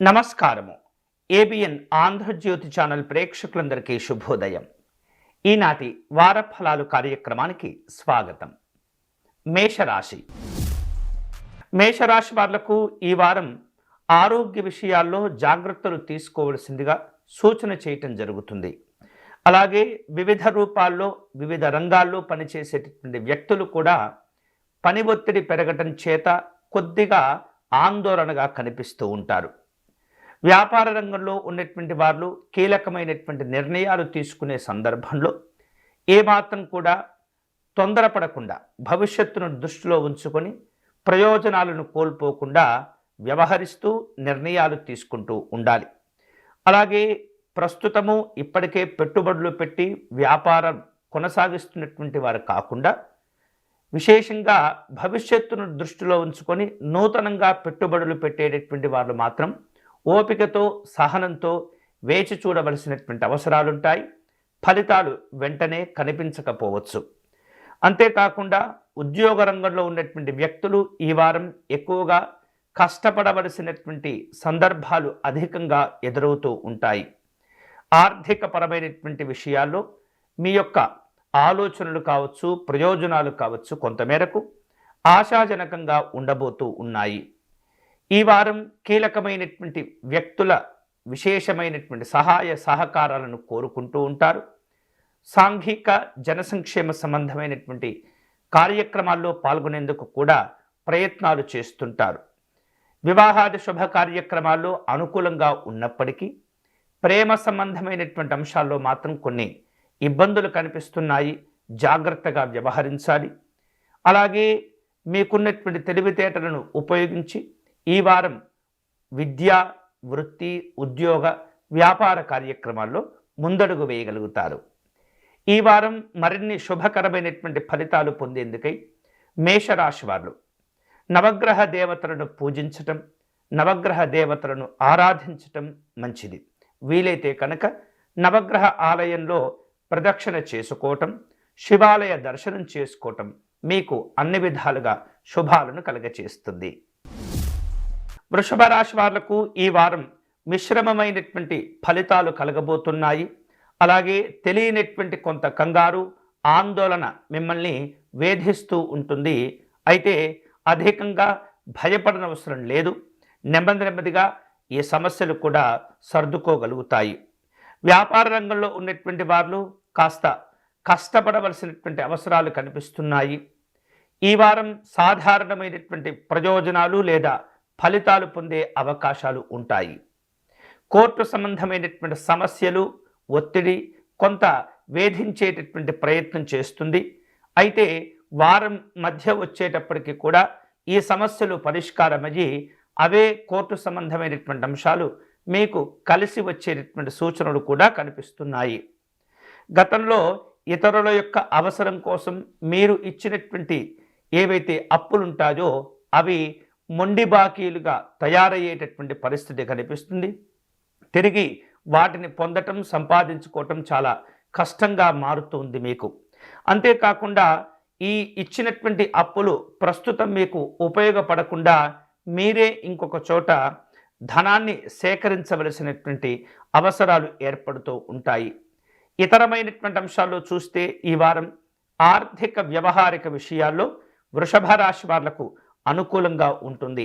నమస్కారము. ABN Andhra Jyothi channel ప్రేక్షకులందరికీ శుభోదయం. ఈనాటి వారఫలాలు కార్యక్రమానికి స్వాగతం. మేషరాశి వాళ్లకు ఈ వారం ఆరోగ్య విషయాల్లో జాగ్రత్తలు తీసుకోవలసిందిగా సూచన చేయటం జరుగుతుంది. అలాగే వివిధ రూపాల్లో వివిధ రంగాల్లో పనిచేసేటటువంటి వ్యక్తులు కూడా పని ఒత్తిడి పెరగటం చేత కొద్దిగా ఆందోళనగా కనిపిస్తూ ఉంటారు. వ్యాపార రంగంలో ఉన్నటువంటి వారు కీలకమైనటువంటి నిర్ణయాలు తీసుకునే సందర్భంలో ఏమాత్రం కూడా తొందరపడకుండా భవిష్యత్తును దృష్టిలో ఉంచుకొని ప్రయోజనాలను కోల్పోకుండా వ్యవహరిస్తూ నిర్ణయాలు తీసుకుంటూ ఉండాలి. అలాగే ప్రస్తుతము ఇప్పటికే పెట్టుబడులు పెట్టి వ్యాపారం కొనసాగిస్తున్నటువంటి వారు కాకుండా విశేషంగా భవిష్యత్తును దృష్టిలో ఉంచుకొని నూతనంగా పెట్టుబడులు పెట్టేటటువంటి వారు మాత్రం ఓపికతో సహనంతో వేచి చూడవలసినటువంటి అవసరాలుంటాయి. ఫలితాలు వెంటనే కనిపించకపోవచ్చు. అంతేకాకుండా ఉద్యోగ రంగంలో ఉన్నటువంటి వ్యక్తులు ఈ వారం ఎక్కువగా కష్టపడవలసినటువంటి సందర్భాలు అధికంగా ఎదురవుతూ ఉంటాయి. ఆర్థికపరమైనటువంటి విషయాల్లో మీ యొక్క ఆలోచనలు కావచ్చు, ప్రయోజనాలు కావచ్చు కొంతమేరకు ఆశాజనకంగా ఉండబోతూ ఉన్నాయి. ఈ వారం కీలకమైనటువంటి వ్యక్తుల విశేషమైనటువంటి సహాయ సహకారాలను కోరుకుంటూ ఉంటారు. సాంఘిక జనసంక్షేమ సంబంధమైనటువంటి కార్యక్రమాల్లో పాల్గొనేందుకు కూడా ప్రయత్నాలు చేస్తుంటారు. వివాహాది శుభ కార్యక్రమాల్లో అనుకూలంగా ఉన్నప్పటికీ ప్రేమ సంబంధమైనటువంటి అంశాల్లో మాత్రం కొన్ని ఇబ్బందులు కనిపిస్తున్నాయి. జాగ్రత్తగా వ్యవహరించాలి. అలాగే మీకున్నటువంటి తెలివితేటలను ఉపయోగించి ఈ వారం విద్య, వృత్తి, ఉద్యోగ, వ్యాపార కార్యక్రమాల్లో ముందడుగు వేయగలుగుతారు. ఈ వారం మరిన్ని శుభకరమైనటువంటి ఫలితాలు పొందేందుకై మేషరాశి వారు నవగ్రహ దేవతలను పూజించటం, నవగ్రహ దేవతలను ఆరాధించటం మంచిది. వీలైతే కనుక నవగ్రహ ఆలయంలో ప్రదక్షిణ చేసుకోవటం, శివాలయ దర్శనం చేసుకోవటం మీకు అన్ని విధాలుగా శుభాలను కలుగచేస్తుంది. వృషభ రాశి వాళ్లకు ఈ వారం మిశ్రమమైనటువంటి ఫలితాలు కలగబోతున్నాయి. అలాగే తెలియనటువంటి కొంత కంగారు, ఆందోళన మిమ్మల్ని వేధిస్తూ ఉంటుంది. అయితే అధికంగా భయపడనవసరం లేదు. నెమ్మదిగా ఈ సమస్యలు కూడా సర్దుకోగలుగుతాయి. వ్యాపార రంగంలో ఉన్నటువంటి వారు కాస్త కష్టపడవలసినటువంటి అవసరాలు కనిపిస్తున్నాయి. ఈ వారం సాధారణమైనటువంటి ప్రయోజనాలు లేదా ఫలితాలు పొందే అవకాశాలు ఉంటాయి. కోర్టు సంబంధమైనటువంటి సమస్యలు, ఒత్తిడి కొంత వేధించేటటువంటి ప్రయత్నం చేస్తుంది. అయితే వారం మధ్య వచ్చేటప్పటికి కూడా ఈ సమస్యలు పరిష్కారమయ్యి అవే కోర్టు సంబంధమైనటువంటి అంశాలు మీకు కలిసి వచ్చేటటువంటి సూచనలు కూడా కనిపిస్తున్నాయి. గతంలో ఇతరుల యొక్క అవసరం కోసం మీరు ఇచ్చినటువంటి ఏవైతే అప్పులుంటాయో అవి మొండి బాకీలుగా తయారయ్యేటటువంటి పరిస్థితి కనిపిస్తుంది. తిరిగి వాటిని పొందటం, సంపాదించుకోవటం చాలా కష్టంగా మారుతుంది మీకు. అంతేకాకుండా ఈ ఇచ్చినటువంటి అప్పులు ప్రస్తుతం మీకు ఉపయోగపడకుండా మీరే ఇంకొక చోట ధనాన్ని సేకరించవలసినటువంటి అవసరాలు ఏర్పడుతూ ఉంటాయి. ఇతరమైనటువంటి అంశాల్లో చూస్తే ఈ వారం ఆర్థిక వ్యవహారిక విషయాల్లో వృషభ రాశి వాళ్లకు అనుకూలంగా ఉంటుంది.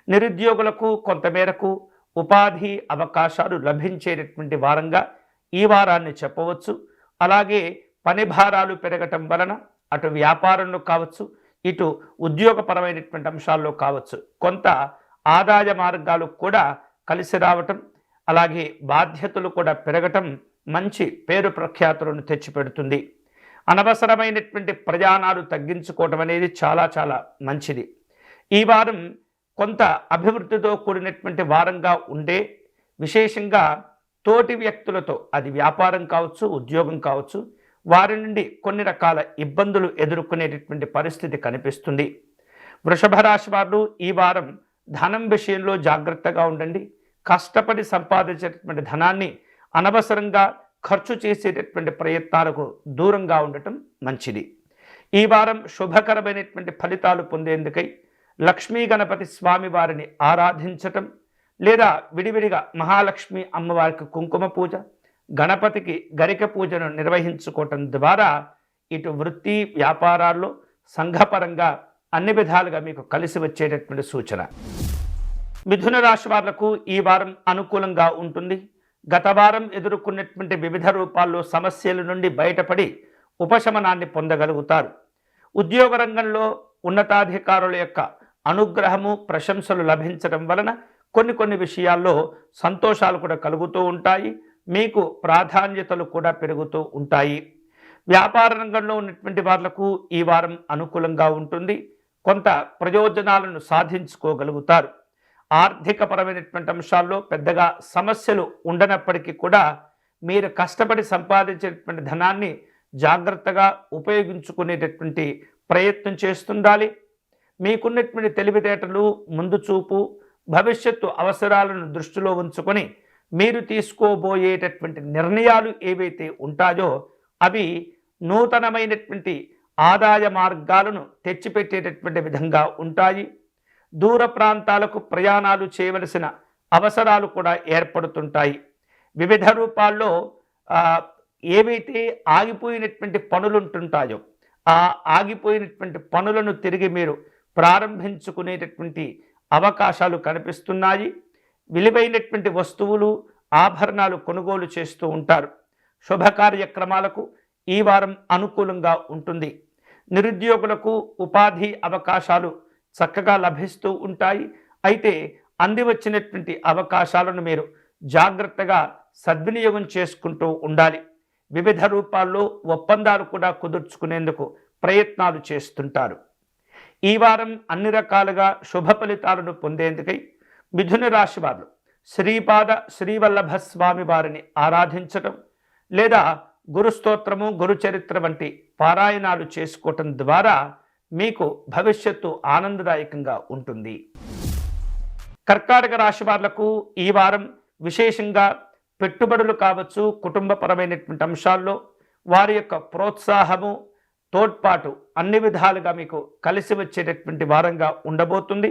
నిరుద్యోగులకు కొంతమేరకు ఉపాధి అవకాశాలు లభించేటటువంటి వారంగా ఈ వారాన్ని చెప్పవచ్చు. అలాగే పని భారాలు పెరగటం వలన అటు వ్యాపారంలో కావచ్చు, ఇటు ఉద్యోగపరమైనటువంటి అంశాల్లో కావచ్చు కొంత ఆదాయ మార్గాలు కూడా కలిసి రావటం, అలాగే బాధ్యతలు కూడా పెరగటం మంచి పేరు ప్రఖ్యాతులను తెచ్చిపెడుతుంది. అనవసరమైనటువంటి ప్రయాణాలు తగ్గించుకోవటం అనేది చాలా మంచిది. ఈ వారం కొంత అభివృద్ధితో కూడినటువంటి వారంగా ఉండే విశేషంగా తోటి వ్యక్తులతో, అది వ్యాపారం కావచ్చు, ఉద్యోగం కావచ్చు, వారి నుండి కొన్ని రకాల ఇబ్బందులు ఎదుర్కొనేటటువంటి పరిస్థితి కనిపిస్తుంది. వృషభ రాశి వారు ఈ వారం ధనం విషయంలో జాగ్రత్తగా ఉండండి. కష్టపడి సంపాదించేటటువంటి ధనాన్ని అనవసరంగా ఖర్చు చేసేటటువంటి ప్రయత్నాలకు దూరంగా ఉండటం మంచిది. ఈ వారం శుభకరమైనటువంటి ఫలితాలు పొందేందుకై లక్ష్మీ గణపతి స్వామి వారిని ఆరాధించటం, లేదా విడివిడిగా మహాలక్ష్మి అమ్మవారికి కుంకుమ పూజ, గణపతికి గరిక పూజను నిర్వహించుకోవటం ద్వారా ఇటు వృత్తి వ్యాపారాల్లో సంఘపరంగా అన్ని విధాలుగా మీకు కలిసి వచ్చేటటువంటి సూచన. మిథున రాశి వాళ్లకు ఈ వారం అనుకూలంగా ఉంటుంది. గత వారం ఎదుర్కొన్నటువంటి వివిధ రూపాల్లో సమస్యల నుండి బయటపడి ఉపశమనాన్ని పొందగలుగుతారు. ఉద్యోగ రంగంలో ఉన్నతాధికారుల యొక్క అనుగ్రహము ప్రశంసలు లభించడం వలన కొన్ని విషయాల్లో సంతోషాలు కూడా కలుగుతూ ఉంటాయి. మీకు ప్రాధాన్యతలు కూడా పెరుగుతూ ఉంటాయి. వ్యాపార రంగంలో ఉన్నటువంటి వాళ్లకు ఈ వారం అనుకూలంగా ఉంటుంది. కొంత ప్రయోజనాలను సాధించుకోగలుగుతారు. ఆర్థికపరమైనటువంటి అంశాల్లో పెద్దగా సమస్యలు ఉండనప్పటికీ కూడా మీరు కష్టపడి సంపాదించేటువంటి ధనాన్ని జాగ్రత్తగా ఉపయోగించుకునేటటువంటి ప్రయత్నం చేస్తుండాలి. మీకున్నటువంటి తెలివితేటలు, ముందు చూపు, భవిష్యత్తు అవసరాలను దృష్టిలో ఉంచుకొని మీరు తీసుకోబోయేటటువంటి నిర్ణయాలు ఏవైతే ఉంటాయో అవి నూతనమైనటువంటి ఆదాయ మార్గాలను తెచ్చిపెట్టేటటువంటి విధంగా ఉంటాయి. దూర ప్రాంతాలకు ప్రయాణాలు చేయవలసిన అవసరాలు కూడా ఏర్పడుతుంటాయి. వివిధ రూపాల్లో ఏవైతే ఆగిపోయినటువంటి పనులు ఉంటుంటాయో ఆ ఆగిపోయినటువంటి పనులను తిరిగి మీరు ప్రారంభించుకునేటటువంటి అవకాశాలు కనిపిస్తున్నాయి. విలువైనటువంటి వస్తువులు, ఆభరణాలు కొనుగోలు చేస్తూ ఉంటారు. శుభ కార్యక్రమాలకు ఈ వారం అనుకూలంగా ఉంటుంది. నిరుద్యోగులకు ఉపాధి అవకాశాలు చక్కగా లభిస్తూ ఉంటాయి. అయితే అంది వచ్చినటువంటి అవకాశాలను మీరు జాగ్రత్తగా సద్వినియోగం చేసుకుంటూ ఉండాలి. వివిధ రూపాల్లో ఒప్పందాలు కూడా కుదుర్చుకునేందుకు ప్రయత్నాలు చేస్తుంటారు. ఈ వారం అన్ని రకాలుగా శుభ ఫలితాలను పొందేందుకై మిథున రాశి వారు శ్రీపాద శ్రీవల్లభ స్వామి వారిని ఆరాధించటం లేదా గురుస్తోత్రము, గురుచరిత్ర వంటి పారాయణాలు చేసుకోవటం ద్వారా మీకు భవిష్యత్తు ఆనందదాయకంగా ఉంటుంది. కర్కాటక రాశి వాళ్లకు ఈ వారం విశేషంగా పెట్టుబడులు కావచ్చు, కుటుంబపరమైనటువంటి అంశాల్లో వారి యొక్క ప్రోత్సాహము, తోడ్పాటు అన్ని విధాలుగా మీకు కలిసి వచ్చేటటువంటి వారంగా ఉండబోతుంది.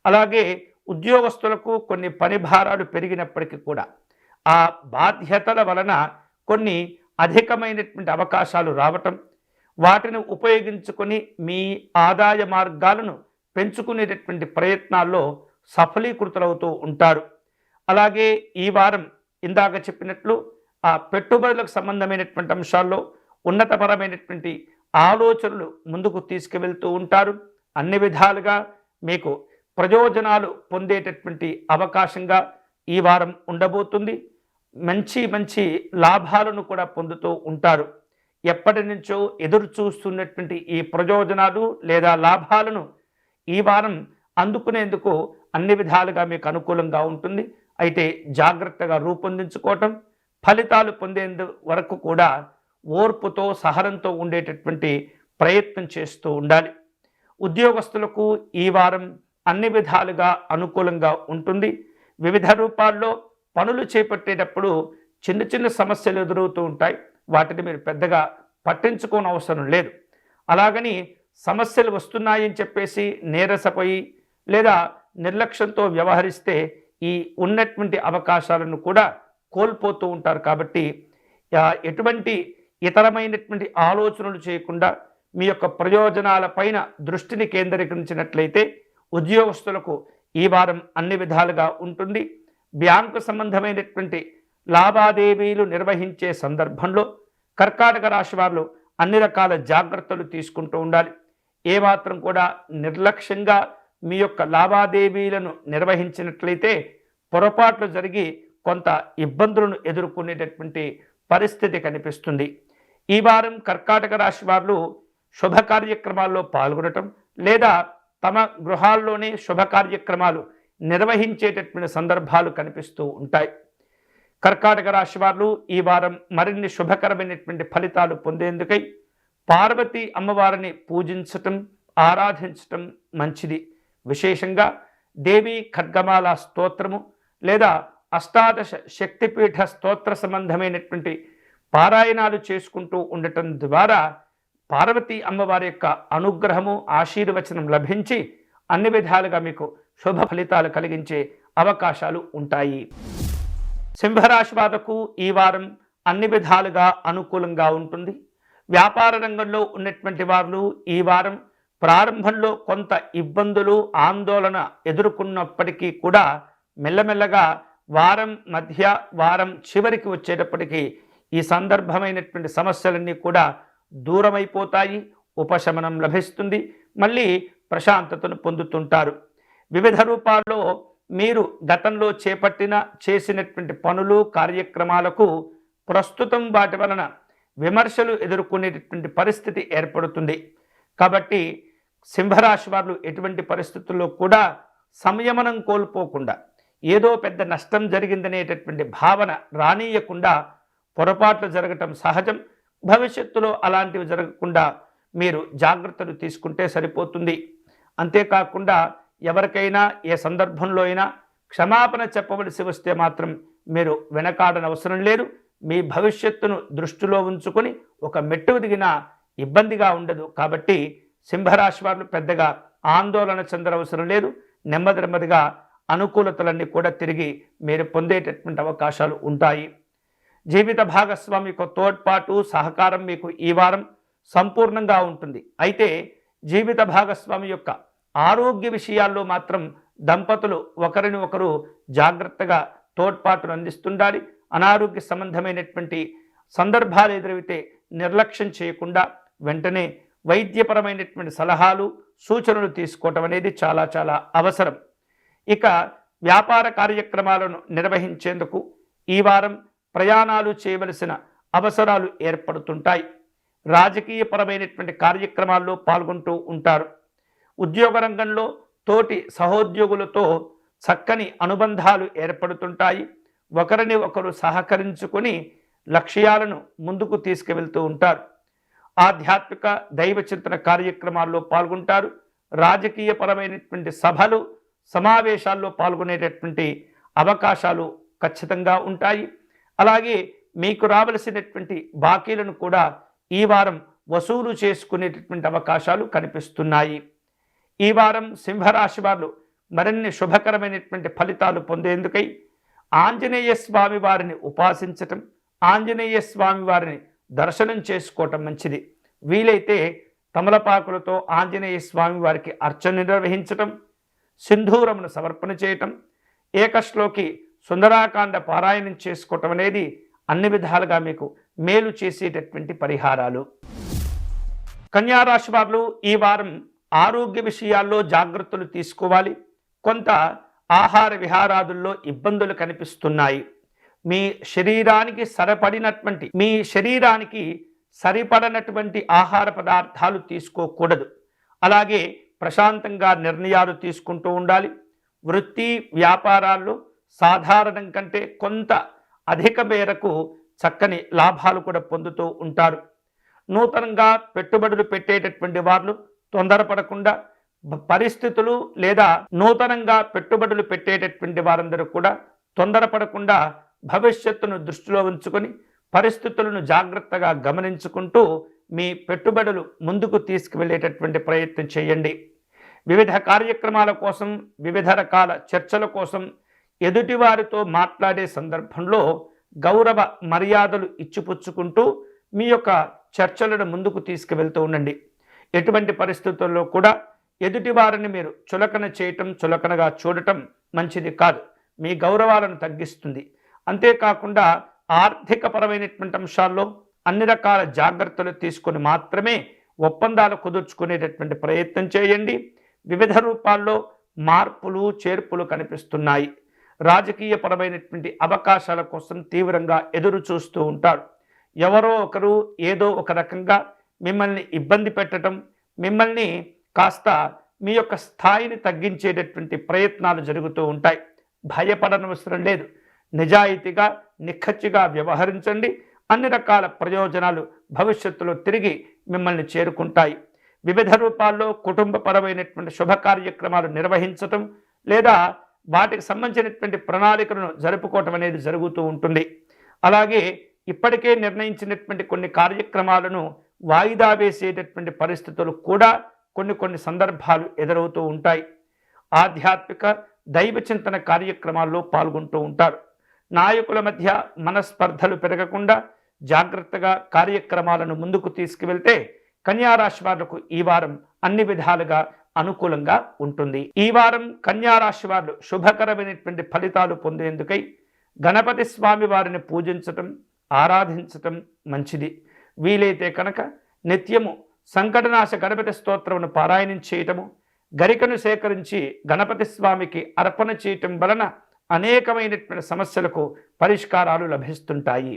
అలాగే ఉద్యోగస్తులకు కొన్ని పని భారాలు పెరిగినప్పటికీ కూడా ఆ బాధ్యతల వలన కొన్ని అధికమైనటువంటి అవకాశాలు రావటం, వాటిని ఉపయోగించుకొని మీ ఆదాయ మార్గాలను పెంచుకునేటటువంటి ప్రయత్నాల్లో సఫలీకృతులవుతూ ఉంటారు. అలాగే ఈ వారం ఇందాక చెప్పినట్లు ఆ పెట్టుబడులకు సంబంధమైనటువంటి అంశాల్లో ఉన్నతపరమైనటువంటి ఆలోచనలు ముందుకు తీసుకువెళ్తూ ఉంటారు. అన్ని విధాలుగా మీకు ప్రయోజనాలు పొందేటటువంటి అవకాశంగా ఈ వారం ఉండబోతుంది. మంచి లాభాలను కూడా పొందుతూ ఉంటారు. ఎప్పటి నుంచో ఎదురు చూస్తున్నటువంటి ఈ ప్రయోజనాలు లేదా లాభాలను ఈ వారం అందుకునేందుకు అన్ని విధాలుగా మీకు అనుకూలంగా ఉంటుంది. అయితే జాగ్రత్తగా రూపొందించుకోవటం, ఫలితాలు పొందేందు వరకు కూడా ఓర్పుతో సహనంతో ఉండేటటువంటి ప్రయత్నం చేస్తూ ఉండాలి. ఉద్యోగస్తులకు ఈ వారం అన్ని విధాలుగా అనుకూలంగా ఉంటుంది. వివిధ రూపాల్లో పనులు చేపట్టేటప్పుడు చిన్న సమస్యలు ఎదురవుతూ ఉంటాయి. వాటిని మీరు పెద్దగా పట్టించుకోని అవసరం లేదు. అలాగని సమస్యలు వస్తున్నాయని చెప్పేసి నీరసపోయి లేదా నిర్లక్ష్యంతో వ్యవహరిస్తే ఈ ఉన్నటువంటి అవకాశాలను కూడా కోల్పోతూ ఉంటారు. కాబట్టి ఎటువంటి ఇతరమైనటువంటి ఆలోచనలు చేయకుండా మీ యొక్క ప్రయోజనాల పైన దృష్టిని కేంద్రీకరించినట్లయితే ఉద్యోగస్తులకు ఈ వారం అన్ని విధాలుగా ఉంటుంది. బ్యాంకు సంబంధమైనటువంటి లావాదేవీలు నిర్వహించే సందర్భంలో కర్కాటక రాశి వారు అన్ని రకాల జాగ్రత్తలు తీసుకుంటూ ఉండాలి. ఏమాత్రం కూడా నిర్లక్ష్యంగా మీ యొక్క లావాదేవీలను నిర్వహించినట్లయితే పొరపాట్లు జరిగి కొంత ఇబ్బందులను ఎదుర్కొనేటటువంటి పరిస్థితి కనిపిస్తుంది. ఈ వారం కర్కాటక రాశి వారు శుభ కార్యక్రమాల్లో పాల్గొనటం లేదా తమ గృహాల్లోనే శుభ కార్యక్రమాలు నిర్వహించేటటువంటి సందర్భాలు కనిపిస్తూ ఉంటాయి. కర్కాటక రాశి వారు ఈ వారం మరిన్ని శుభకరమైనటువంటి ఫలితాలు పొందేందుకై పార్వతీ అమ్మవారిని పూజించటం, ఆరాధించటం మంచిది. విశేషంగా దేవి ఖడ్గమాల స్తోత్రము లేదా అష్టాదశ శక్తిపీఠ స్తోత్ర సంబంధమైనటువంటి పారాయణాలు చేసుకుంటూ ఉండటం ద్వారా పార్వతీ అమ్మవారి యొక్క అనుగ్రహము, ఆశీర్వచనం లభించి అన్ని విధాలుగా మీకు శుభ ఫలితాలు కలిగించే అవకాశాలు ఉంటాయి. సింహరాశి వాళ్లకు ఈ వారం అన్ని విధాలుగా అనుకూలంగా ఉంటుంది. వ్యాపార రంగంలో ఉన్నటువంటి వారు ఈ వారం ప్రారంభంలో కొంత ఇబ్బందులు ఆందోళన ఎదుర్కొన్నప్పటికీ కూడా మెల్లమెల్లగా వారం మధ్య వారం చివరికి వచ్చేటప్పటికీ ఈ సందర్భమైనటువంటి సమస్యలన్నీ కూడా దూరమైపోతాయి, ఉపశమనం లభిస్తుంది, మళ్ళీ ప్రశాంతతను పొందుతుంటారు. వివిధ రూపాల్లో మీరు గతంలో చేసినటువంటి పనులు కార్యక్రమాలకు ప్రస్తుతం వాటి వలన విమర్శలు ఎదుర్కొనేటటువంటి పరిస్థితి ఏర్పడుతుంది. కాబట్టి సింహరాశి వారు ఎటువంటి పరిస్థితుల్లో కూడా సంయమనం కోల్పోకుండా ఏదో పెద్ద నష్టం జరిగిందనేటటువంటి భావన రానీయకుండా పొరపాట్లు జరగటం సహజం. భవిష్యత్తులో అలాంటివి జరగకుండా మీరు జాగ్రత్తలు తీసుకుంటే సరిపోతుంది. అంతేకాకుండా ఎవరికైనా ఏ సందర్భంలో అయినా క్షమాపణ చెప్పవలసి వస్తే మాత్రం మీరు వెనకాడనవసరం లేదు. మీ భవిష్యత్తును దృష్టిలో ఉంచుకొని ఒక మెట్టు దిగినా ఇబ్బందిగా ఉండదు. కాబట్టి సింహరాశి వారు పెద్దగా ఆందోళన చెందనవసరం లేదు. నెమ్మదిగా అనుకూలతలన్నీ కూడా తిరిగి మీరు పొందేటటువంటి అవకాశాలు ఉంటాయి. జీవిత భాగస్వామి యొక్క తోడ్పాటు సహకారం మీకు ఈ వారం సంపూర్ణంగా ఉంటుంది. అయితే జీవిత భాగస్వామి యొక్క ఆరోగ్య విషయాల్లో మాత్రం దంపతులు ఒకరిని ఒకరు జాగ్రత్తగా తోడ్పాటును అందిస్తుండాలి. అనారోగ్య సంబంధమైనటువంటి సందర్భాలు ఎదురైతే నిర్లక్ష్యం చేయకుండా వెంటనే వైద్యపరమైనటువంటి సలహాలు సూచనలు తీసుకోవటం అనేది చాలా చాలా అవసరం. ఇక వ్యాపార కార్యక్రమాలను నిర్వహించేందుకు ఈ వారం ప్రయాణాలు చేయవలసిన అవసరాలు ఏర్పడుతుంటాయి. రాజకీయపరమైనటువంటి కార్యక్రమాల్లో పాల్గొంటూ ఉంటారు. ఉద్యోగ రంగంలో తోటి సహోద్యోగులతో చక్కని అనుబంధాలు ఏర్పడుతుంటాయి. ఒకరిని ఒకరు సహకరించుకొని లక్ష్యాలను ముందుకు తీసుకువెళ్తూ ఉంటారు. ఆధ్యాత్మిక దైవ చింతన కార్యక్రమాల్లో పాల్గొంటారు. రాజకీయపరమైనటువంటి సభలు సమావేశాల్లో పాల్గొనేటటువంటి అవకాశాలు ఖచ్చితంగా ఉంటాయి. అలాగే మీకు రావలసినటువంటి బాకీలను కూడా ఈ వారం వసూలు చేసుకునేటటువంటి అవకాశాలు కనిపిస్తున్నాయి. ఈ వారం సింహరాశి వారు మరిన్ని శుభకరమైనటువంటి ఫలితాలు పొందేందుకై ఆంజనేయ స్వామి వారిని ఉపాసించటం, ఆంజనేయ స్వామి వారిని దర్శనం చేసుకోవటం మంచిది. వీలైతే తమలపాకులతో ఆంజనేయ స్వామి వారికి అర్చన నిర్వహించటం, సింధూరమును సమర్పణ చేయటం, ఏకశ్లోకి సుందరాకాండ పారాయణం చేసుకోవటం అనేది అన్ని విధాలుగా మీకు మేలు చేసేటటువంటి పరిహారాలు. కన్యారాశి వారు ఈ వారం ఆరోగ్య విషయాల్లో జాగ్రత్తలు తీసుకోవాలి. కొంత ఆహార విహారాదుల్లో ఇబ్బందులు కనిపిస్తున్నాయి. మీ శరీరానికి సరిపడనటువంటి ఆహార పదార్థాలు తీసుకోకూడదు. అలాగే ప్రశాంతంగా నిర్ణయాలు తీసుకుంటూ ఉండాలి. వృత్తి వ్యాపారాల్లో సాధారణం కంటే కొంత అధిక మేరకు చక్కని లాభాలు కూడా పొందుతూ ఉంటారు. నూతనంగా పెట్టుబడులు పెట్టేటటువంటి వారు తొందరపడకుండా పరిస్థితులు లేదా నూతనంగా పెట్టుబడులు పెట్టేటటువంటి వారందరూ కూడా తొందరపడకుండా భవిష్యత్తును దృష్టిలో ఉంచుకొని పరిస్థితులను జాగ్రత్తగా గమనించుకుంటూ మీ పెట్టుబడులు ముందుకు తీసుకువెళ్ళేటటువంటి ప్రయత్నం చేయండి. వివిధ కార్యక్రమాల కోసం వివిధ రకాల చర్చల కోసం ఎదుటివారితో మాట్లాడే సందర్భంలో గౌరవ మర్యాదలు ఇచ్చిపుచ్చుకుంటూ మీ యొక్క చర్చలను ముందుకు తీసుకువెళ్తూ ఉండండి. ఎటువంటి పరిస్థితుల్లో కూడా ఎదుటివారిని మీరు చులకన చేయటం, చులకనగా చూడటం మంచిది కాదు. మీ గౌరవాలను తగ్గిస్తుంది. అంతేకాకుండా ఆర్థికపరమైనటువంటి అంశాల్లో అన్ని రకాల జాగ్రత్తలు తీసుకొని మాత్రమే ఒప్పందాలు కుదుర్చుకునేటటువంటి ప్రయత్నం చేయండి. వివిధ రూపాల్లో మార్పులు చేర్పులు కనిపిస్తున్నాయి. రాజకీయపరమైనటువంటి అవకాశాల కోసం తీవ్రంగా ఎదురు చూస్తూ ఉంటారు. ఎవరో ఒకరు ఏదో ఒక రకంగా మిమ్మల్ని ఇబ్బంది పెట్టడం, మిమ్మల్ని కాస్త మీ యొక్క స్థాయిని తగ్గించేటటువంటి ప్రయత్నాలు జరుగుతూ ఉంటాయి. భయపడనవసరం లేదు. నిజాయితీగా నిఖచ్చిగా వ్యవహరించండి. అన్ని రకాల ప్రయోజనాలు భవిష్యత్తులో తిరిగి మిమ్మల్ని చేరుకుంటాయి. వివిధ రూపాల్లో కుటుంబపరమైనటువంటి శుభ కార్యక్రమాలు నిర్వహించటం లేదా వాటికి సంబంధించినటువంటి ప్రణాళికలను జరుపుకోవటం అనేది జరుగుతూ ఉంటుంది. అలాగే ఇప్పటికే నిర్ణయించినటువంటి కొన్ని కార్యక్రమాలను వాయిదా వేసేటటువంటి పరిస్థితులు కూడా కొన్ని సందర్భాలు ఎదురవుతూ ఉంటాయి. ఆధ్యాత్మిక దైవ చింతన కార్యక్రమాల్లో పాల్గొంటూ ఉంటారు. నాయకుల మధ్య మనస్పర్ధలు పెరగకుండా జాగ్రత్తగా కార్యక్రమాలను ముందుకు తీసుకువెళ్తే కన్యారాశి వాళ్లకు ఈ వారం అన్ని విధాలుగా అనుకూలంగా ఉంటుంది. ఈ వారం కన్యారాశి వారు శుభకరమైనటువంటి ఫలితాలు పొందేందుకై గణపతి స్వామి వారిని పూజించటం, ఆరాధించటం మంచిది. వీలైతే కనుక నిత్యము సంకటనాశ గణపతి స్తోత్రమును పారాయణం చేయటము, గరికను సేకరించి గణపతి స్వామికి అర్పణ చేయటం వలన అనేకమైనటువంటి సమస్యలకు పరిష్కారాలు లభిస్తుంటాయి.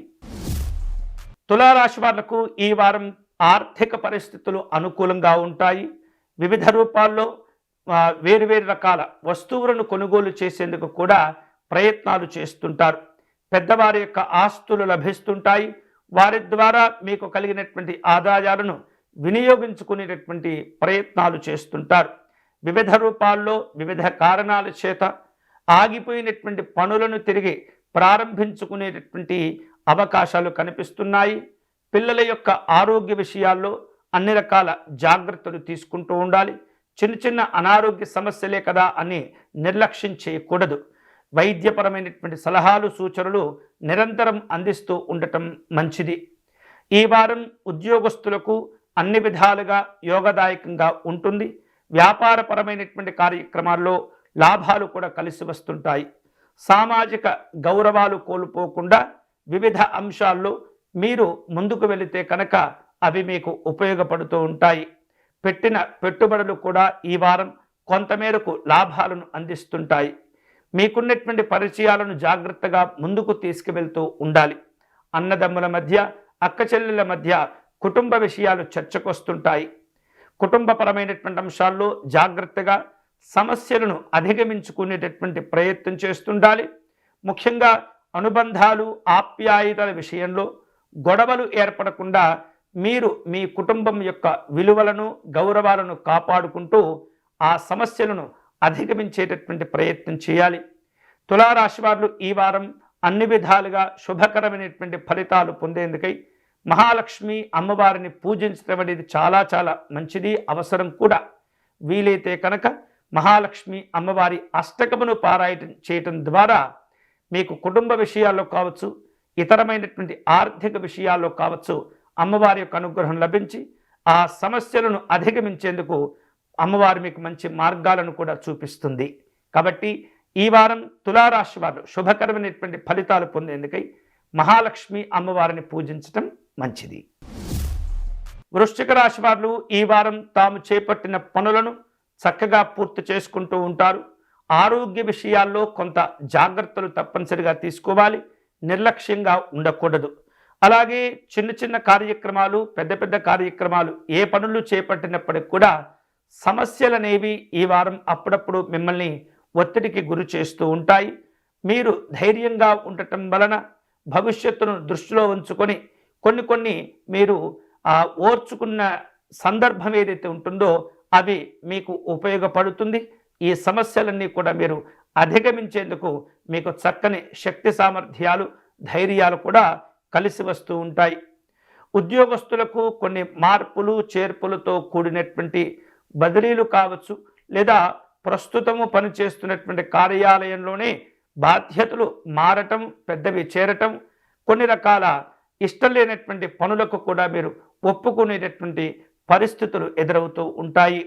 తులారాశి వాళ్లకు ఈ వారం ఆర్థిక పరిస్థితులు అనుకూలంగా ఉంటాయి. వివిధ రూపాల్లో వేరువేరు రకాల వస్తువులను కొనుగోలు చేసేందుకు కూడా ప్రయత్నాలు చేస్తుంటారు. పెద్దవారి యొక్క ఆస్తులు లభిస్తుంటాయి. వారి ద్వారా మీకు కలిగినటువంటి ఆదాయాలను వినియోగించుకునేటటువంటి ప్రయత్నాలు చేస్తుంటారు. వివిధ రూపాల్లో వివిధ కారణాల చేత ఆగిపోయినటువంటి పనులను తిరిగి ప్రారంభించుకునేటటువంటి అవకాశాలు కనిపిస్తున్నాయి. పిల్లల యొక్క ఆరోగ్య విషయాల్లో అన్ని రకాల జాగ్రత్తలు తీసుకుంటూ ఉండాలి. చిన్న చిన్న అనారోగ్య సమస్యలే కదా అని నిర్లక్ష్యం చేయకూడదు. వైద్యపరమైనటువంటి సలహాలు సూచనలు నిరంతరం అందిస్తూ ఉండటం మంచిది. ఈ వారం ఉద్యోగస్తులకు అన్ని విధాలుగా యోగదాయకంగా ఉంటుంది. వ్యాపారపరమైనటువంటి కార్యక్రమాల్లో లాభాలు కూడా కలిసి వస్తుంటాయి. సామాజిక గౌరవాలు కోల్పోకుండా వివిధ అంశాల్లో మీరు ముందుకు వెళితే కనుక అవి మీకు ఉపయోగపడుతూ ఉంటాయి. పెట్టిన పెట్టుబడులు కూడా ఈ వారం కొంతమేరకు లాభాలను అందిస్తుంటాయి. మీకున్నటువంటి పరిచయాలను జాగ్రత్తగా ముందుకు తీసుకువెళ్తూ ఉండాలి. అన్నదమ్ముల మధ్య, అక్క చెల్లెల మధ్య కుటుంబ విషయాలు చర్చకొస్తుంటాయి. కుటుంబపరమైనటువంటి అంశాల్లో జాగ్రత్తగా సమస్యలను అధిగమించుకునేటటువంటి ప్రయత్నం చేస్తుండాలి. ముఖ్యంగా అనుబంధాలు, ఆప్యాయతల విషయంలో గొడవలు ఏర్పడకుండా మీరు మీ కుటుంబం యొక్క విలువలను, గౌరవాలను కాపాడుకుంటూ ఆ సమస్యలను అధిగమించేటటువంటి ప్రయత్నం చేయాలి. తులారాశి వారు ఈ వారం అన్ని విధాలుగా శుభకరమైనటువంటి ఫలితాలు పొందేందుకై మహాలక్ష్మి అమ్మవారిని పూజించడం అనేది చాలా చాలా మంచిది, అవసరం కూడా. వీలైతే కనుక మహాలక్ష్మి అమ్మవారి అష్టకమును పారాయణం చేయటం ద్వారా మీకు కుటుంబ విషయాల్లో కావచ్చు, ఇతరమైనటువంటి ఆర్థిక విషయాల్లో కావచ్చు అమ్మవారి యొక్క అనుగ్రహం లభించి ఆ సమస్యలను అధిగమించేందుకు అమ్మవారు మీకు మంచి మార్గాలను కూడా చూపిస్తుంది. కాబట్టి ఈ వారం తులారాశి వారు శుభకరమైనటువంటి ఫలితాలు పొందేందుకై మహాలక్ష్మి అమ్మవారిని పూజించటం మంచిది. వృశ్చిక రాశి వారు ఈ వారం తాము చేపట్టిన పనులను చక్కగా పూర్తి చేసుకుంటూ ఉంటారు. ఆరోగ్య విషయాల్లో కొంత జాగ్రత్తలు తప్పనిసరిగా తీసుకోవాలి. నిర్లక్ష్యంగా ఉండకూడదు. అలాగే చిన్న చిన్న కార్యక్రమాలు, పెద్ద పెద్ద కార్యక్రమాలు ఏ పనులు చేపట్టినప్పటికి కూడా సమస్యలనేవి ఈ వారం అప్పుడప్పుడు మిమ్మల్ని ఒత్తిడికి గురి చేస్తూ ఉంటాయి. మీరు ధైర్యంగా ఉండటం వలన భవిష్యత్తును దృష్టిలో ఉంచుకొని కొన్ని మీరు ఓర్చుకున్న సందర్భం ఏదైతే ఉంటుందో అవి మీకు ఉపయోగపడుతుంది. ఈ సమస్యలన్నీ కూడా మీరు అధిగమించేందుకు మీకు చక్కని శక్తి సామర్థ్యాలు, ధైర్యాలు కూడా కలిసి వస్తూ ఉంటాయి. ఉద్యోగస్తులకు కొన్ని మార్పులు చేర్పులతో కూడినటువంటి బదిలీలు కావచ్చు, లేదా ప్రస్తుతము పనిచేస్తున్నటువంటి కార్యాలయంలోనే బాధ్యతలు మారటం, పెద్దవి చేరటం, కొన్ని రకాల ఇష్టం లేనటువంటి పనులకు కూడా మీరు ఒప్పుకునేటటువంటి పరిస్థితులు ఎదురవుతూ ఉంటాయి.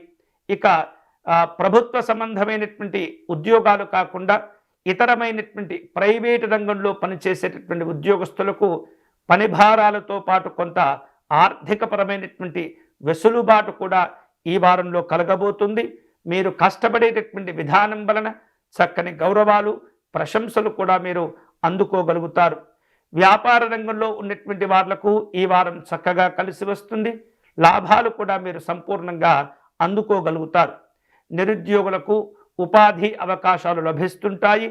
ఇక ప్రభుత్వ సంబంధమైనటువంటి ఉద్యోగాలు కాకుండా ఇతరమైనటువంటి ప్రైవేటు రంగంలో పనిచేసేటటువంటి ఉద్యోగస్తులకు పని భారాలతో పాటు కొంత ఆర్థికపరమైనటువంటి వెసులుబాటు కూడా ఈ వారంలో కలగబోతుంది. మీరు కష్టపడేటటువంటి విధానం వలన చక్కని గౌరవాలు, ప్రశంసలు కూడా మీరు అందుకోగలుగుతారు. వ్యాపార రంగంలో ఉన్నటువంటి వాళ్లకు ఈ వారం చక్కగా కలిసి వస్తుంది. లాభాలు కూడా మీరు సంపూర్ణంగా అందుకోగలుగుతారు. నిరుద్యోగులకు ఉపాధి అవకాశాలు లభిస్తుంటాయి.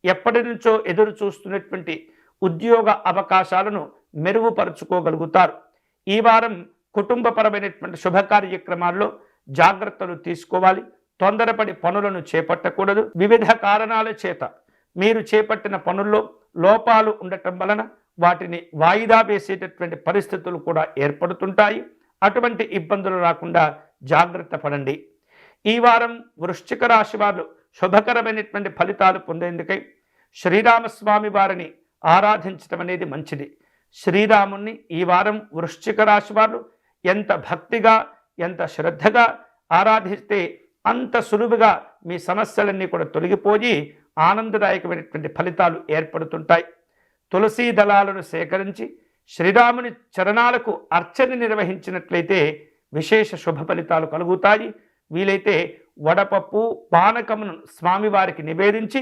ఎప్పటి నుంచో ఎదురు చూస్తున్నటువంటి ఉద్యోగ అవకాశాలను మెరుగుపరుచుకోగలుగుతారు. ఈ వారం కుటుంబపరమైనటువంటి శుభ కార్యక్రమాల్లో జాగ్రత్తలు తీసుకోవాలి. తొందరపడి పనులను చేపట్టకూడదు. వివిధ కారణాల చేత మీరు చేపట్టిన పనుల్లో లోపాలు ఉండటం వలన వాటిని వాయిదా వేసేటటువంటి పరిస్థితులు కూడా ఏర్పడుతుంటాయి. అటువంటి ఇబ్బందులు రాకుండా జాగ్రత్త పడండి. ఈ వారం వృశ్చిక రాశి వారు శుభకరమైనటువంటి ఫలితాలు పొందేందుకై శ్రీరామస్వామి వారిని ఆరాధించడం అనేది మంచిది. శ్రీరాముణ్ణి ఈ వారం వృశ్చిక రాశి వారు ఎంత భక్తిగా ఎంత శ్రద్ధగా ఆరాధిస్తే అంత సులువుగా మీ సమస్యలన్నీ కూడా తొలగిపోయి ఆనందదాయకమైనటువంటి ఫలితాలు ఏర్పడుతుంటాయి. తులసీ దళాలను సేకరించి శ్రీరాముని చరణాలకు అర్చన నిర్వహించినట్లయితే విశేష శుభ ఫలితాలు కలుగుతాయి. వీలైతే వడపప్పు పానకమును స్వామివారికి నివేదించి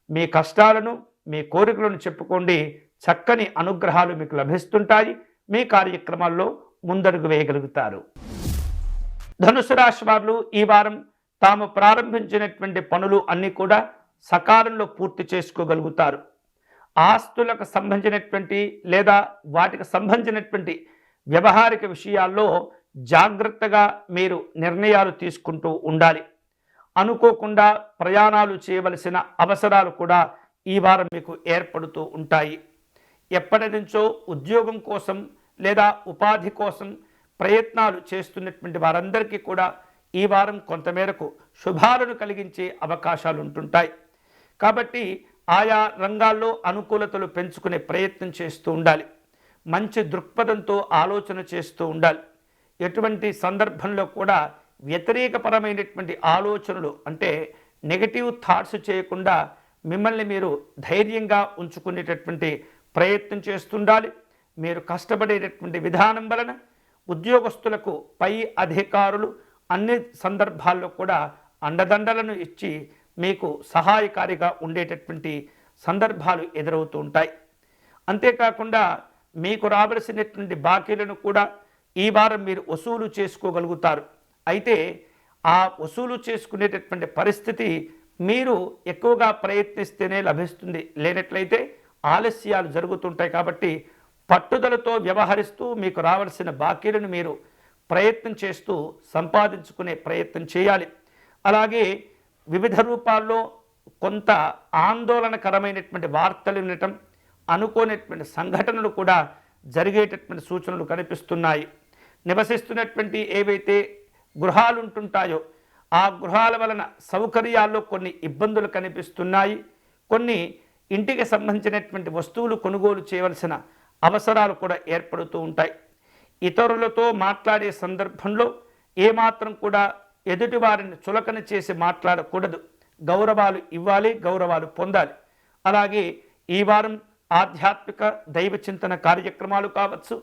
మీ కష్టాలను మీ కోరికలను చెప్పుకోండి. చక్కని అనుగ్రహాలు మీకు లభిస్తుంటాయి. మీ కార్యక్రమాల్లో ముందడుగు వేయగలుగుతారు. ధనుసు రాశి వారు ఈ వారం తాము ప్రారంభించినటువంటి పనులు అన్నీ కూడా సకాలంలో పూర్తి చేసుకోగలుగుతారు. ఆస్తులకు సంబంధించినటువంటి లేదా వాటికి సంబంధించినటువంటి వ్యవహారిక విషయాల్లో జాగ్రత్తగా మీరు నిర్ణయాలు తీసుకుంటూ ఉండాలి. అనుకోకుండా ప్రయాణాలు చేయవలసిన అవసరాలు కూడా ఈ వారం మీకు ఏర్పడుతూ ఉంటాయి. ఎప్పటి నుంచో ఉద్యోగం కోసం లేదా ఉపాధి కోసం ప్రయత్నాలు చేస్తున్నటువంటి వారందరికీ కూడా ఈ వారం కొంతమేరకు శుభాలను కలిగించే అవకాశాలు ఉంటుంటాయి. కాబట్టి ఆయా రంగాల్లో అనుకూలతలు పెంచుకునే ప్రయత్నం చేస్తూ ఉండాలి. మంచి దృక్పథంతో ఆలోచన చేస్తూ ఉండాలి. ఎటువంటి సందర్భంలో కూడా వ్యతిరేకపరమైనటువంటి ఆలోచనలు అంటే నెగటివ్ థాట్స్ చేయకుండా మిమ్మల్ని మీరు ధైర్యంగా ఉంచుకునేటటువంటి ప్రయత్నం చేస్తుండాలి. మీరు కష్టపడేటటువంటి విధానం వలన ఉద్యోగస్తులకు పై అధికారులు అన్ని సందర్భాల్లో కూడా అండదండలను ఇచ్చి మీకు సహాయకారిగా ఉండేటటువంటి సందర్భాలు ఎదురవుతూ ఉంటాయి. అంతేకాకుండా మీకు రావలసినటువంటి బాకీలను కూడా ఈ వారం మీరు వసూలు చేసుకోగలుగుతారు. అయితే ఆ వసూలు చేసుకునేటటువంటి పరిస్థితి మీరు ఎక్కువగా ప్రయత్నిస్తేనే లభిస్తుంది. లేనట్లయితే ఆలస్యాలు జరుగుతుంటాయి. కాబట్టి పట్టుదలతో వ్యవహరిస్తూ మీకు రావాల్సిన బాకీలను మీరు ప్రయత్నం చేస్తూ సంపాదించుకునే ప్రయత్నం చేయాలి. అలాగే వివిధ రూపాల్లో కొంత ఆందోళనకరమైనటువంటి వార్తలు వినటం, అనుకోనటువంటి సంఘటనలు కూడా జరిగేటటువంటి సూచనలు కనిపిస్తున్నాయి. నివసిస్తున్నటువంటి ఏవైతే గృహాలు ఉంటుంటాయో ఆ గృహాల వలన సౌకర్యాల్లో కొన్ని ఇబ్బందులు కనిపిస్తున్నాయి. కొన్ని ఇంటికి సంబంధించినటువంటి వస్తువులు కొనుగోలు చేయవలసిన అవసరాలు కూడా ఏర్పడుతూ ఉంటాయి. ఇతరులతో మాట్లాడే సందర్భంలో ఏమాత్రం కూడా ఎదుటి వారిని చులకన చేసి మాట్లాడకూడదు. గౌరవాలు ఇవ్వాలి, గౌరవాలు పొందాలి. అలాగే ఈ వారం ఆధ్యాత్మిక దైవ చింతన కార్యక్రమాలు కావచ్చు,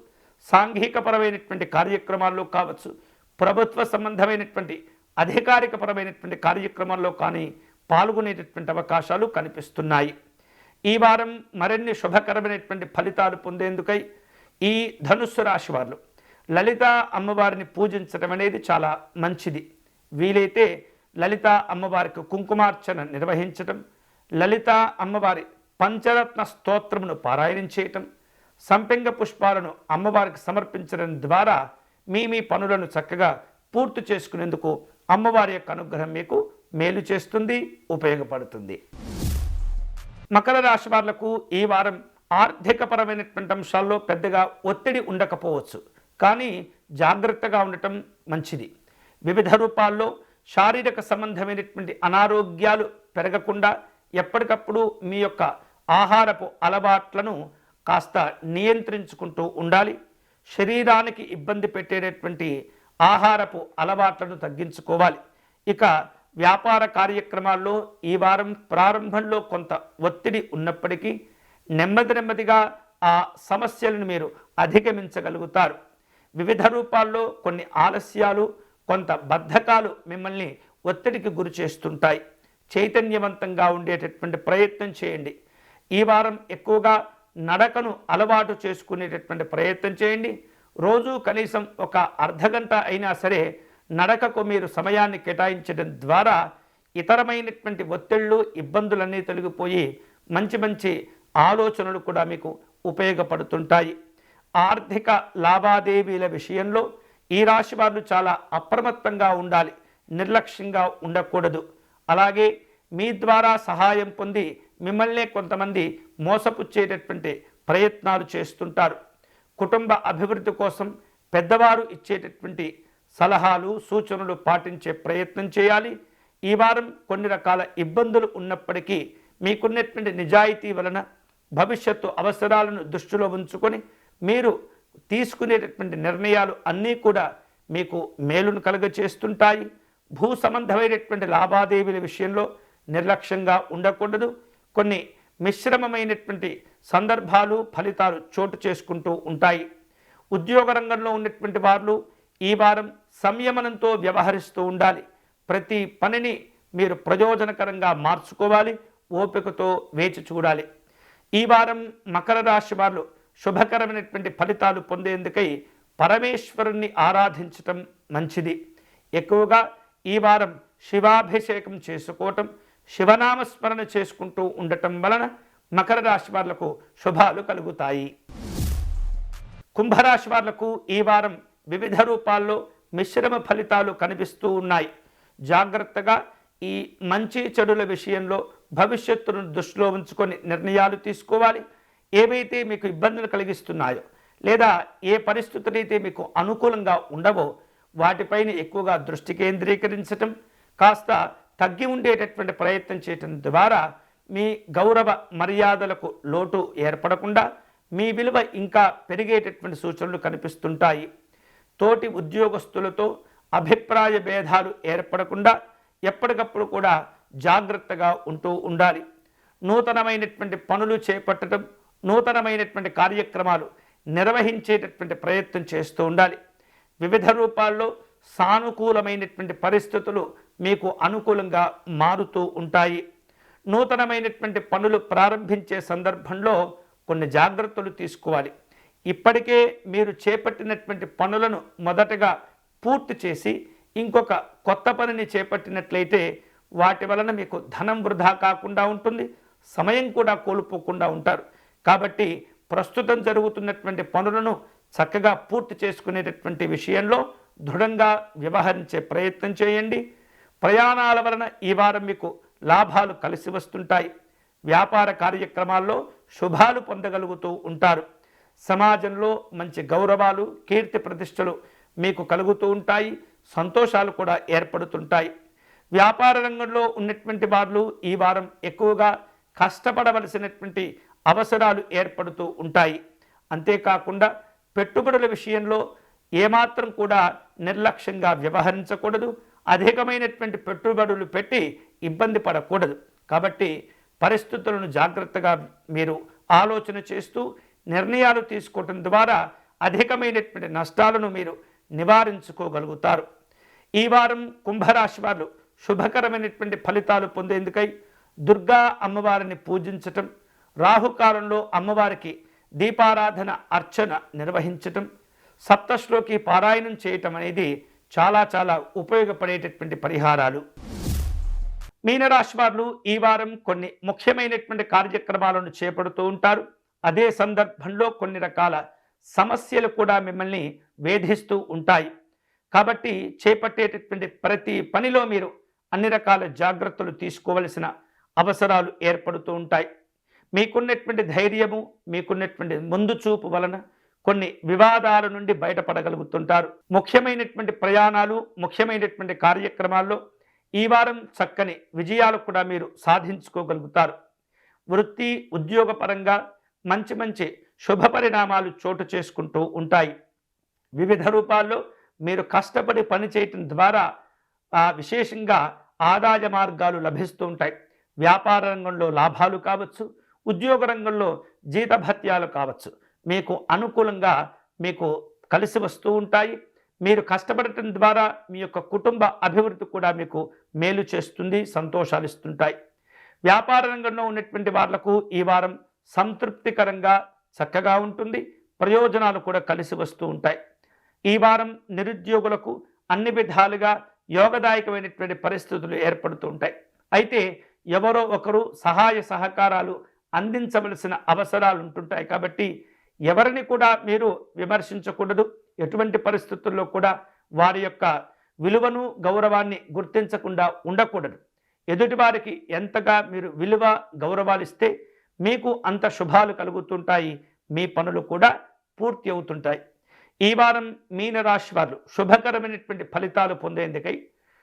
సాంఘికపరమైనటువంటి కార్యక్రమాల్లో కావచ్చు, ప్రభుత్వ సంబంధమైనటువంటి అధికారికపరమైనటువంటి కార్యక్రమాల్లో కానీ పాల్గొనేటటువంటి అవకాశాలు కనిపిస్తున్నాయి. ఈ వారం మరిన్ని శుభకరమైనటువంటి ఫలితాలు పొందేందుకై ఈ ధనుస్సు రాశి వారు లలిత అమ్మవారిని పూజించడం అనేది చాలా మంచిది. వీలైతే లలిత అమ్మవారికి కుంకుమార్చన నిర్వహించటం, లలిత అమ్మవారి పంచరత్న స్తోత్రమును పారాయణం చేయటం, సంపెంగ పుష్పాలను అమ్మవారికి సమర్పించడం ద్వారా మీ పనులను చక్కగా పూర్తి చేసుకునేందుకు అమ్మవారి యొక్క అనుగ్రహం మీకు మేలు చేస్తుంది, ఉపయోగపడుతుంది. మకర రాశి వాళ్లకు ఈ వారం ఆర్థికపరమైనటువంటి అంశాల్లో పెద్దగా ఒత్తిడి ఉండకపోవచ్చు, కానీ జాగ్రత్తగా ఉండటం మంచిది. వివిధ రూపాల్లో శారీరక సంబంధమైనటువంటి అనారోగ్యాలు పెరగకుండా ఎప్పటికప్పుడు మీ యొక్క ఆహారపు అలవాట్లను కాస్త నియంత్రించుకుంటూ ఉండాలి. శరీరానికి ఇబ్బంది పెట్టేటటువంటి ఆహారపు అలవాట్లను తగ్గించుకోవాలి. ఇక వ్యాపార కార్యక్రమాల్లో ఈ వారం ప్రారంభంలో కొంత ఒత్తిడి ఉన్నప్పటికీ నెమ్మదిగా ఆ సమస్యలను మీరు అధిగమించగలుగుతారు. వివిధ రూపాల్లో కొన్ని ఆలస్యాలు, కొంత బద్ధకాలు మిమ్మల్ని ఒత్తిడికి గురి చేస్తుంటాయి. చైతన్యవంతంగా ఉండేటటువంటి ప్రయత్నం చేయండి. ఈ వారం ఎక్కువగా నడకను అలవాటు చేసుకునేటటువంటి ప్రయత్నం చేయండి. రోజు కనీసం ఒక అర్ధగంట అయినా సరే నడకకు మీరు సమయాన్ని కేటాయించడం ద్వారా ఇతరమైనటువంటి ఒత్తిళ్ళు, ఇబ్బందులన్నీ తొలగిపోయి మంచి ఆలోచనలు కూడా మీకు ఉపయోగపడుతుంటాయి. ఆర్థిక లావాదేవీల విషయంలో ఈ రాశి వారు చాలా అప్రమత్తంగా ఉండాలి, నిర్లక్ష్యంగా ఉండకూడదు. అలాగే మీ ద్వారా సహాయం పొంది మిమ్మల్ని కొంతమంది మోసపుచ్చేటటువంటి ప్రయత్నాలు చేస్తుంటారు. కుటుంబ అభివృద్ధి కోసం పెద్దవారు ఇచ్చేటటువంటి సలహాలు, సూచనలు పాటించే ప్రయత్నం చేయాలి. ఈ వారం కొన్ని రకాల ఇబ్బందులు ఉన్నప్పటికీ మీకున్నటువంటి నిజాయితీ వలన భవిష్యత్తు అవసరాలను దృష్టిలో ఉంచుకొని మీరు తీసుకునేటటువంటి నిర్ణయాలు అన్నీ కూడా మీకు మేలును కలుగచేస్తుంటాయి. భూ సంబంధమైనటువంటి లావాదేవీల విషయంలో నిర్లక్ష్యంగా ఉండకూడదు. కొన్ని మిశ్రమమైనటువంటి సందర్భాలు ఫలితాలు చోటు చేసుకుంటూ ఉంటాయి. ఉద్యోగ రంగంలో ఉన్నటువంటి వారు ఈ వారం సంయమనంతో వ్యవహరిస్తూ ఉండాలి. ప్రతి పనిని మీరు ప్రయోజనకరంగా మార్చుకోవాలి. ఓపికతో వేచి చూడాలి. ఈ వారం మకర రాశి వారు శుభకరమైనటువంటి ఫలితాలు పొందేందుకై పరమేశ్వరుణ్ణి ఆరాధించటం మంచిది. ఎక్కువగా ఈ వారం శివాభిషేకం చేసుకోవటం, శివనామస్మరణ చేసుకుంటూ ఉండటం వలన మకర రాశి వాళ్లకు శుభాలు కలుగుతాయి. కుంభరాశి వాళ్లకు ఈ వారం వివిధ రూపాల్లో మిశ్రమ ఫలితాలు కనిపిస్తూ ఉన్నాయి. జాగ్రత్తగా ఈ మంచి చెడుల విషయంలో భవిష్యత్తును దృష్టిలో ఉంచుకొని నిర్ణయాలు తీసుకోవాలి. ఏవైతే మీకు ఇబ్బందులు కలిగిస్తున్నాయో లేదా ఏ పరిస్థితులైతే మీకు అనుకూలంగా ఉండవో వాటిపైన ఎక్కువగా దృష్టి కేంద్రీకరించటం, కాస్త తగ్గి ఉండేటటువంటి ప్రయత్నం చేయటం ద్వారా మీ గౌరవ మర్యాదలకు లోటు ఏర్పడకుండా మీ విలువ ఇంకా పెరిగేటటువంటి సూచనలు కనిపిస్తుంటాయి. తోటి ఉద్యోగస్తులతో అభిప్రాయ భేదాలు ఏర్పడకుండా ఎప్పటికప్పుడు కూడా జాగ్రత్తగా ఉంటూ ఉండాలి. నూతనమైనటువంటి పనులు చేపట్టడం, నూతనమైనటువంటి కార్యక్రమాలు నిర్వహించేటటువంటి ప్రయత్నం చేస్తూ ఉండాలి. వివిధ రూపాల్లో సానుకూలమైనటువంటి పరిస్థితులు మీకు అనుకూలంగా మారుతూ ఉంటాయి. నూతనమైనటువంటి పనులు ప్రారంభించే సందర్భంలో కొన్ని జాగ్రత్తలు తీసుకోవాలి. ఇప్పటికే మీరు చేపట్టినటువంటి పనులను మొదటగా పూర్తి చేసి ఇంకొక కొత్త పనిని చేపట్టినట్లయితే వాటి వలన మీకు ధనం వృధా కాకుండా ఉంటుంది, సమయం కూడా కోల్పోకుండా ఉంటారు. కాబట్టి ప్రస్తుతం జరుగుతున్నటువంటి పనులను చక్కగా పూర్తి చేసుకునేటటువంటి విషయంలో దృఢంగా వ్యవహరించే ప్రయత్నం చేయండి. ప్రయాణాల వలన ఈ వారం మీకు లాభాలు కలిసి వస్తుంటాయి. వ్యాపార కార్యక్రమాల్లో శుభాలు పొందగలుగుతూ ఉంటారు. సమాజంలో మంచి గౌరవాలు, కీర్తి ప్రతిష్టలు మీకు కలుగుతూ ఉంటాయి. సంతోషాలు కూడా ఏర్పడుతుంటాయి. వ్యాపార రంగంలో ఉన్నటువంటి వారు ఈ వారం ఎక్కువగా కష్టపడవలసినటువంటి అవసరాలు ఏర్పడుతూ ఉంటాయి. అంతేకాకుండా పెట్టుబడుల విషయంలో ఏమాత్రం కూడా నిర్లక్ష్యంగా వ్యవహరించకూడదు. అధికమైనటువంటి పెట్టుబడులు పెట్టి ఇబ్బంది పడకూడదు. కాబట్టి పరిస్థితులను జాగ్రత్తగా మీరు ఆలోచన చేస్తూ నిర్ణయాలు తీసుకోవటం ద్వారా అధికమైనటువంటి నష్టాలను మీరు నివారించుకోగలుగుతారు. ఈ వారం కుంభరాశి వారు శుభకరమైనటువంటి ఫలితాలు పొందేందుకై దుర్గా అమ్మవారిని పూజించటం, రాహుకాలంలో అమ్మవారికి దీపారాధన అర్చన నిర్వహించటం, సప్తశ్లోకి పారాయణం చేయటం అనేది చాలా చాలా ఉపయోగపడేటటువంటి పరిహారాలు. మీనరాశి వారు ఈ వారం కొన్ని ముఖ్యమైనటువంటి కార్యక్రమాలను చేపడుతూ ఉంటారు. అదే సందర్భంలో కొన్ని రకాల సమస్యలు కూడా మిమ్మల్ని వేధిస్తూ ఉంటాయి. కాబట్టి చేపట్టేటటువంటి ప్రతి పనిలో మీరు అన్ని రకాల జాగ్రత్తలు తీసుకోవలసిన అవసరాలు ఏర్పడుతూ ఉంటాయి. మీకున్నటువంటి ధైర్యము, మీకున్నటువంటి ముందు చూపు వలన కొన్ని వివాదాల నుండి బయటపడగలుగుతుంటారు. ముఖ్యమైనటువంటి ప్రయాణాలు, ముఖ్యమైనటువంటి కార్యక్రమాల్లో ఈ వారం చక్కని విజయాలు కూడా మీరు సాధించుకోగలుగుతారు. వృత్తి, ఉద్యోగపరంగా మంచి మంచి శుభ పరిణామాలు చోటు చేసుకుంటూ ఉంటాయి. వివిధ రూపాల్లో మీరు కష్టపడి పనిచేయటం ద్వారా విశేషంగా ఆదాయ మార్గాలు లభిస్తూ ఉంటాయి. వ్యాపార రంగంలో లాభాలు కావచ్చు, ఉద్యోగ రంగంలో జీతభత్యాలు కావచ్చు, మీకు అనుకూలంగా మీకు కలిసి వస్తూ ఉంటాయి. మీరు కష్టపడటం ద్వారా మీ యొక్క కుటుంబ అభివృద్ధి కూడా మీకు మేలు చేస్తుంది, సంతోషాలు ఇస్తుంటాయి. వ్యాపార రంగంలో ఉన్నటువంటి వాళ్లకు ఈ వారం సంతృప్తికరంగా చక్కగా ఉంటుంది. ప్రయోజనాలు కూడా కలిసి వస్తూ ఉంటాయి. ఈ వారం నిరుద్యోగులకు అన్ని విధాలుగా యోగదాయకమైనటువంటి పరిస్థితులు ఏర్పడుతూ ఉంటాయి. అయితే ఎవరో ఒకరు సహాయ సహకారాలు అందించవలసిన అవసరాలు ఉంటుంటాయి. కాబట్టి ఎవరిని కూడా మీరు విమర్శించకూడదు. ఎటువంటి పరిస్థితుల్లో కూడా వారి యొక్క విలువను, గౌరవాన్ని గుర్తించకుండా ఉండకూడదు. ఎదుటివారికి ఎంతగా మీరు విలువ, గౌరవాలు ఇస్తే మీకు అంత శుభాలు కలుగుతుంటాయి. మీ పనులు కూడా పూర్తి అవుతుంటాయి. ఈ వారం మీనరాశి వారు శుభకరమైనటువంటి ఫలితాలు పొందేందుకై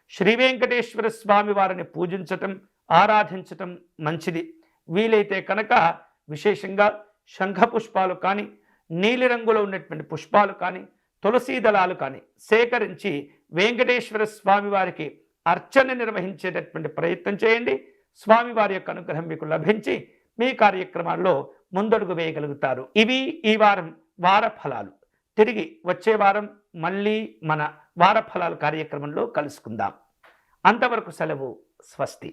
శ్రీ వెంకటేశ్వర స్వామి వారిని పూజించటం, ఆరాధించటం మంచిది. వీలైతే కనుక విశేషంగా శంఖ పుష్పాలు కానీ, నీలిరంగులో ఉన్నటువంటి పుష్పాలు కానీ, తులసీ దళాలు కానీ సేకరించి వెంకటేశ్వర స్వామి వారికి అర్చన నిర్వహించేటటువంటి ప్రయత్నం చేయండి. స్వామివారి యొక్క అనుగ్రహం మీకు లభించి మీ కార్యక్రమాల్లో ముందడుగు వేయగలుగుతారు. ఇవి ఈ వారం వార ఫలాలు. తిరిగి వచ్చే వారం మళ్ళీ మన వార ఫలాలు కార్యక్రమంలో కలుసుకుందాం. అంతవరకు సెలవు. స్వస్తి.